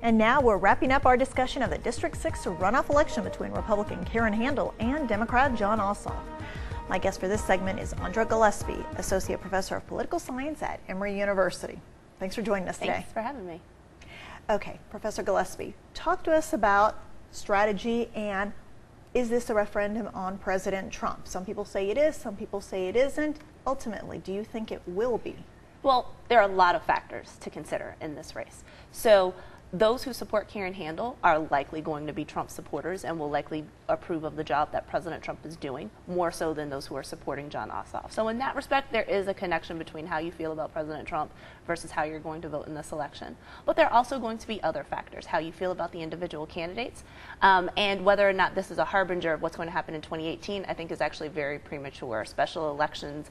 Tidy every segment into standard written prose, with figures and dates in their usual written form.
And now we're wrapping up our discussion of the District 6 runoff election between Republican Karen Handel and Democrat Jon Ossoff. My guest for this segment is Andra Gillespie, Associate Professor of Political Science at Emory University. Thanks for joining us today. Thanks for having me. Okay, Professor Gillespie, talk to us about strategy and is this a referendum on President Trump? Some people say it is, some people say it isn't. Ultimately, do you think it will be? Well, there are a lot of factors to consider in this race. So those who support Karen Handel are likely going to be Trump supporters and will likely approve of the job that President Trump is doing, more so than those who are supporting Jon Ossoff. So in that respect, there is a connection between how you feel about President Trump versus how you're going to vote in this election. But there are also going to be other factors, how you feel about the individual candidates, and whether or not this is a harbinger of what's going to happen in 2018, I think is actually very premature. Special elections,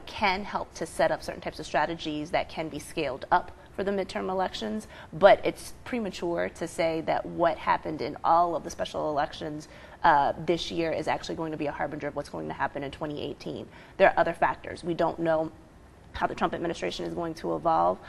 can help to set up certain types of strategies that can be scaled up for the midterm elections, but it's premature to say that what happened in all of the special elections this year is actually going to be a harbinger of what's going to happen in 2018. There are other factors. We don't know how the Trump administration is going to evolve.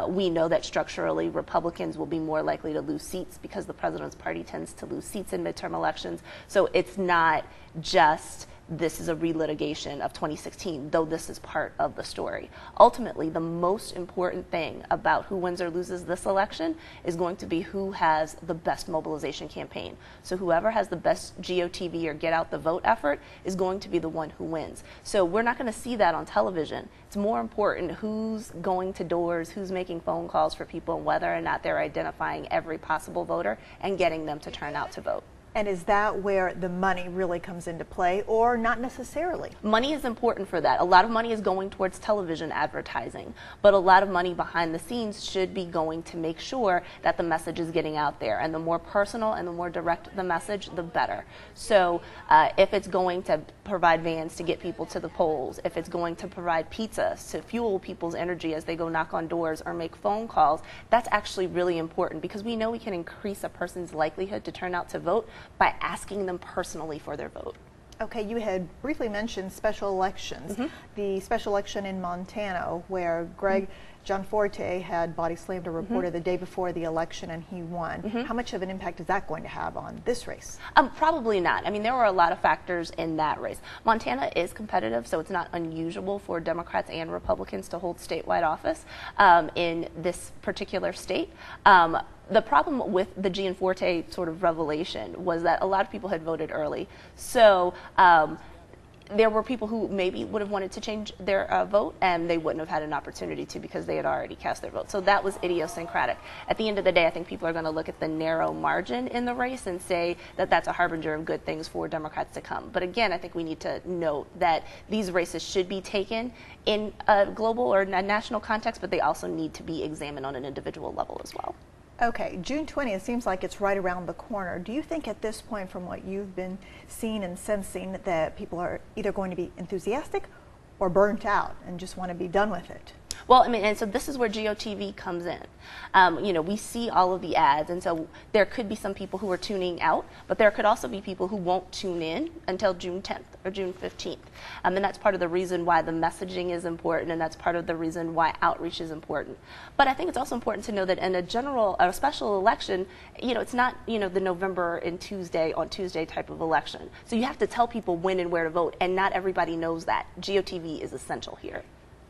We know that structurally Republicans will be more likely to lose seats because the president's party tends to lose seats in midterm elections. So it's not just this is a relitigation of 2016, though this is part of the story. Ultimately, the most important thing about who wins or loses this election is going to be who has the best mobilization campaign. So whoever has the best GOTV or get out the vote effort is going to be the one who wins. So we're not going to see that on television. It's more important who's going to doors, who's making phone calls for people, and whether or not they're identifying every possible voter and getting them to turn out to vote. And is that where the money really comes into play, or not necessarily? Money is important for that. A lot of money is going towards television advertising, but a lot of money behind the scenes should be going to make sure that the message is getting out there. And the more personal and the more direct the message, the better. So if it's going to provide vans to get people to the polls, if it's going to provide pizza to fuel people's energy as they go knock on doors or make phone calls, that's actually really important because we know we can increase a person's likelihood to turn out to vote by asking them personally for their vote. Okay, you had briefly mentioned special elections. Mm-hmm. The special election in Montana where Greg Gianforte had body slammed a reporter the day before the election and he won. How much of an impact is that going to have on this race? Probably not. I mean, there were a lot of factors in that race. Montana is competitive, so it's not unusual for Democrats and Republicans to hold statewide office in this particular state. The problem with the Gianforte sort of revelation was that a lot of people had voted early. So there were people who maybe would have wanted to change their vote and they wouldn't have had an opportunity to because they had already cast their vote. So that was idiosyncratic. At the end of the day, I think people are going to look at the narrow margin in the race and say that that's a harbinger of good things for Democrats to come. But again, I think we need to note that these races should be taken in a global or a national context, but they also need to be examined on an individual level as well. Okay, June 20th seems like it's right around the corner. Do you think at this point, from what you've been seeing and sensing, that people are either going to be enthusiastic or burnt out and just want to be done with it? Well, I mean, and so this is where GOTV comes in. We see all of the ads, and so there could be some people who are tuning out, but there could also be people who won't tune in until June 10th or June 15th. And that's part of the reason why the messaging is important, and that's part of the reason why outreach is important. But I think it's also important to know that in a special election, it's not, the November and on Tuesday type of election. So you have to tell people when and where to vote, and not everybody knows that. GOTV is essential here.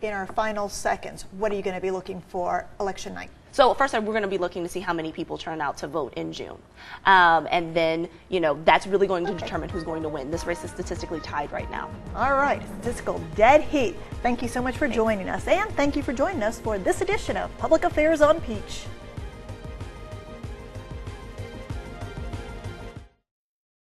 In our final seconds, what are you going to be looking for election night? So first, we're going to be looking to see how many people turn out to vote in June. And then, that's really going to determine who's going to win. This race is statistically tied right now. All right, statistical dead heat. Thank you so much for joining us. And thank you for joining us for this edition of Public Affairs on Peach.